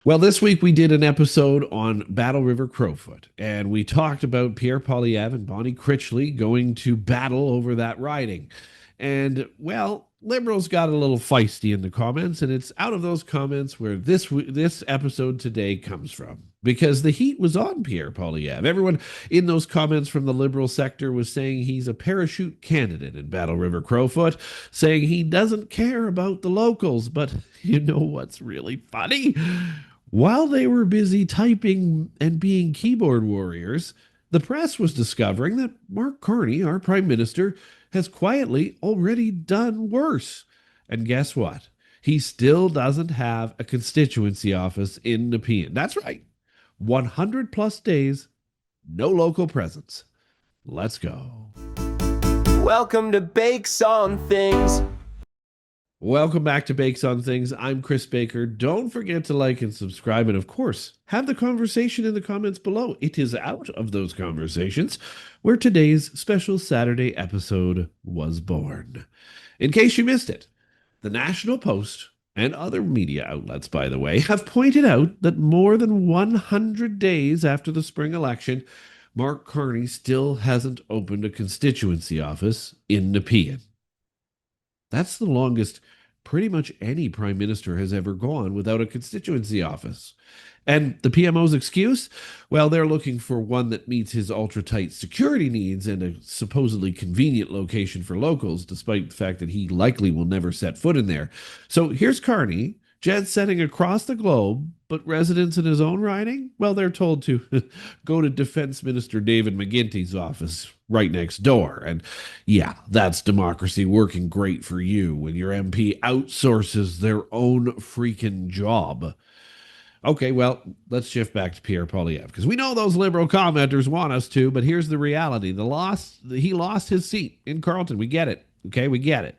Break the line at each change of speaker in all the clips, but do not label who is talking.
Well, this week we did an episode on Battle River Crowfoot, and we talked about Pierre Poilievre and Bonnie Critchley going to battle over that riding. And, well, Liberals got a little feisty in the comments, and it's out of those comments where this episode today comes from. Because the heat was on Pierre Poilievre. Everyone in those comments from the Liberal sector was saying he's a parachute candidate in Battle River Crowfoot, saying he doesn't care about the locals. But you know what's really funny? While they were busy typing and being keyboard warriors, the press was discovering that Mark Carney, our prime minister, has quietly already done worse. And guess what? He still doesn't have a constituency office in Nepean. That's right. 100 plus days, no local presence. Let's go.
Welcome to Bakes on Things.
Welcome back to Bakes on Things. I'm Chris Baker. Don't forget to like and subscribe. And of course, have the conversation in the comments below. It is out of those conversations where today's special Saturday episode was born. In case you missed it, the National Post and other media outlets, by the way, have pointed out that more than 100 days after the spring election, Mark Carney still hasn't opened a constituency office in Nepean. That's the longest pretty much any prime minister has ever gone without a constituency office. And the PMO's excuse? Well, they're looking for one that meets his ultra tight security needs and a supposedly convenient location for locals, despite the fact that he likely will never set foot in there. So here's Carney, jet setting across the globe, but residents in his own riding? Well, they're told to go to Defense Minister David McGuinty's office right next door. And yeah, that's democracy working great for you when your MP outsources their own freaking job. Okay, well, let's shift back to Pierre Poilievre because we know those liberal commenters want us to, but here's the reality. He lost his seat in Carleton. We get it. Okay, we get it.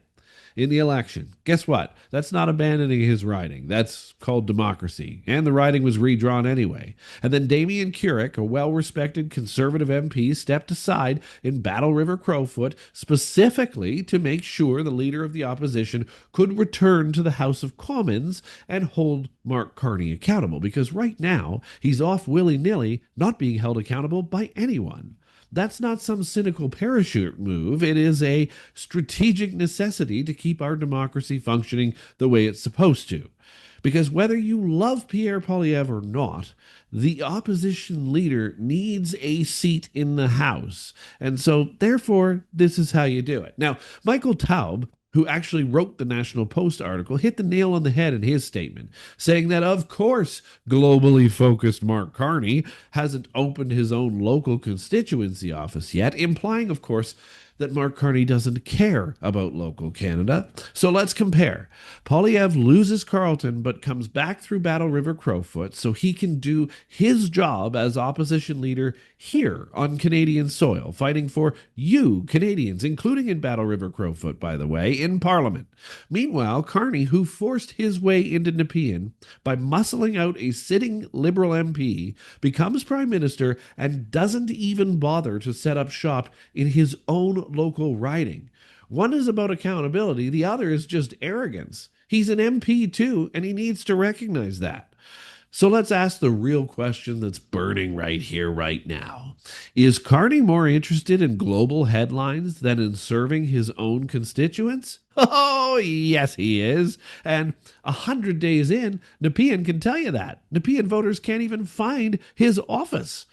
In the election. Guess what? That's not abandoning his riding. That's called democracy. And the riding was redrawn anyway. And then Damien Carrick, a well-respected conservative MP, stepped aside in Battle River Crowfoot specifically to make sure the leader of the opposition could return to the House of Commons and hold Mark Carney accountable. Because right now, he's off willy-nilly, not being held accountable by anyone. That's not some cynical parachute move. It is a strategic necessity to keep our democracy functioning the way it's supposed to. Because whether you love Pierre Poilievre or not, the opposition leader needs a seat in the House. And so, therefore, this is how you do it. Now, Michael Taub, who actually wrote the National Post article, hit the nail on the head in his statement, saying that, of course, globally focused Mark Carney hasn't opened his own local constituency office yet, implying, of course, that Mark Carney doesn't care about local Canada. So let's compare. Poilievre loses Carleton but comes back through Battle River Crowfoot so he can do his job as opposition leader here on Canadian soil, fighting for you, Canadians, including in Battle River Crowfoot, by the way, in Parliament. Meanwhile, Carney, who forced his way into Nepean by muscling out a sitting Liberal MP, becomes Prime Minister and doesn't even bother to set up shop in his own local riding. One is about accountability, the other is just arrogance. He's an MP too, and he needs to recognize that. So let's ask the real question that's burning right here, right now. Is Carney more interested in global headlines than in serving his own constituents? Oh, yes, he is. And 100 days in, Nepean can tell you that. Nepean voters can't even find his office.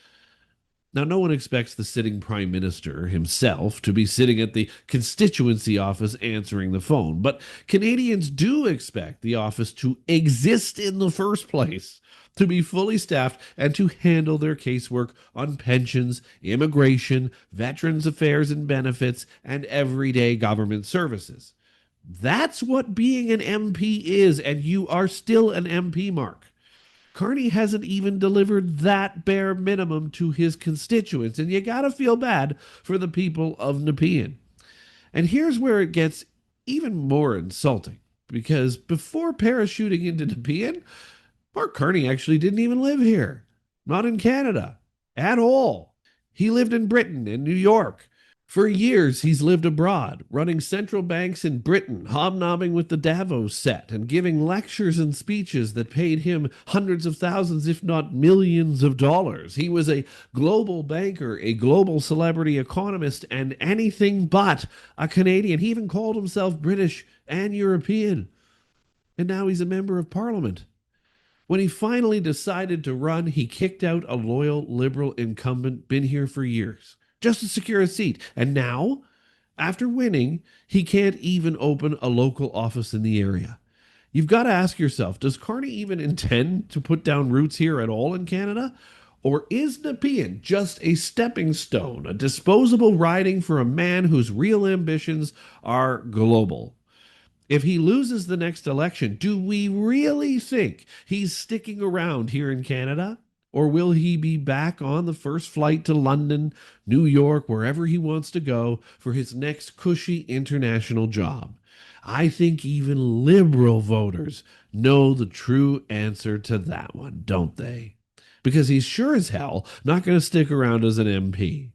Now, no one expects the sitting prime minister himself to be sitting at the constituency office answering the phone, but Canadians do expect the office to exist in the first place, to be fully staffed, and to handle their casework on pensions, immigration, veterans affairs and benefits, and everyday government services. That's what being an MP is, and you are still an MP, Mark. Carney hasn't even delivered that bare minimum to his constituents, and you gotta feel bad for the people of Nepean. And here's where it gets even more insulting, because before parachuting into Nepean, Mark Carney actually didn't even live here. Not in Canada at all. He lived in Britain and New York. For years, he's lived abroad, running central banks in Britain, hobnobbing with the Davos set, and giving lectures and speeches that paid him hundreds of thousands, if not millions of dollars. He was a global banker, a global celebrity economist, and anything but a Canadian. He even called himself British and European. And now he's a member of parliament. When he finally decided to run, he kicked out a loyal Liberal incumbent, been here for years, just to secure a seat. And now, after winning, he can't even open a local office in the area. You've got to ask yourself, does Carney even intend to put down roots here at all in Canada? Or is Nepean just a stepping stone, a disposable riding for a man whose real ambitions are global? If he loses the next election, do we really think he's sticking around here in Canada? Or will he be back on the first flight to London, New York, wherever he wants to go for his next cushy international job? I think even Liberal voters know the true answer to that one, don't they? Because he's sure as hell not going to stick around as an MP.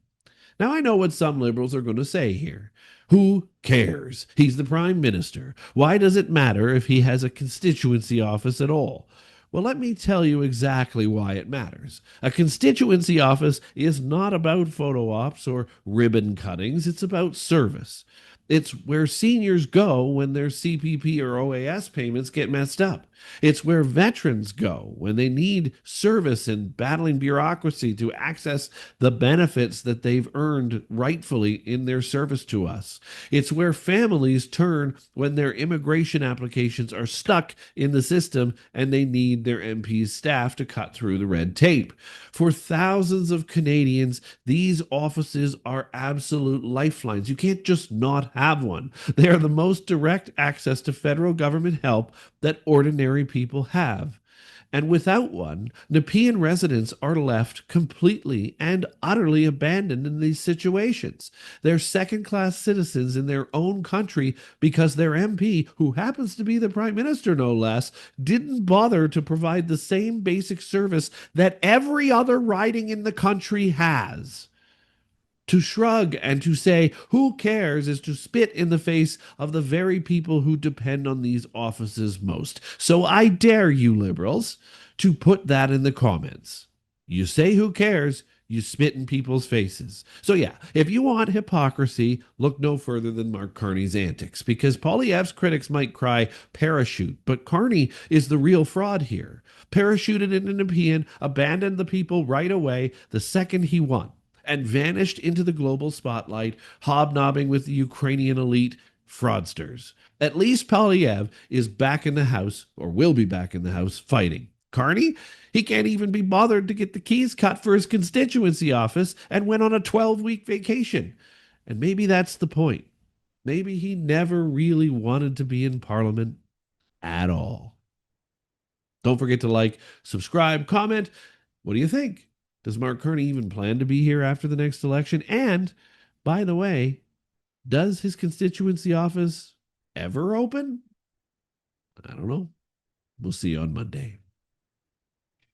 Now, I know what some Liberals are going to say here. Who cares? He's the Prime Minister. Why does it matter if he has a constituency office at all? Well, let me tell you exactly why it matters. A constituency office is not about photo ops or ribbon cuttings, it's about service. It's where seniors go when their CPP or OAS payments get messed up. It's where veterans go when they need service and battling bureaucracy to access the benefits that they've earned rightfully in their service to us. It's where families turn when their immigration applications are stuck in the system and they need their MP's staff to cut through the red tape. For thousands of Canadians, these offices are absolute lifelines. You can't just not have one. They are the most direct access to federal government help that ordinary people have. And without one, Nepean residents are left completely and utterly abandoned in these situations. They're second class citizens in their own country because their MP, who happens to be the Prime Minister no less, didn't bother to provide the same basic service that every other riding in the country has. To shrug and to say, who cares, is to spit in the face of the very people who depend on these offices most. So I dare you, Liberals, to put that in the comments. You say who cares, you spit in people's faces. So yeah, if you want hypocrisy, look no further than Mark Carney's antics, because Poilievre's critics might cry parachute, but Carney is the real fraud here. Parachuted into Nepean, abandoned the people right away the second he won, and vanished into the global spotlight, hobnobbing with the Ukrainian elite fraudsters. At least Poilievre is back in the house, or will be back in the house, fighting. Carney, he can't even be bothered to get the keys cut for his constituency office and went on a 12-week vacation. And maybe that's the point. Maybe he never really wanted to be in Parliament at all. Don't forget to like, subscribe, comment. What do you think? Does Mark Carney even plan to be here after the next election? And, by the way, does his constituency office ever open? I don't know. We'll see you on Monday.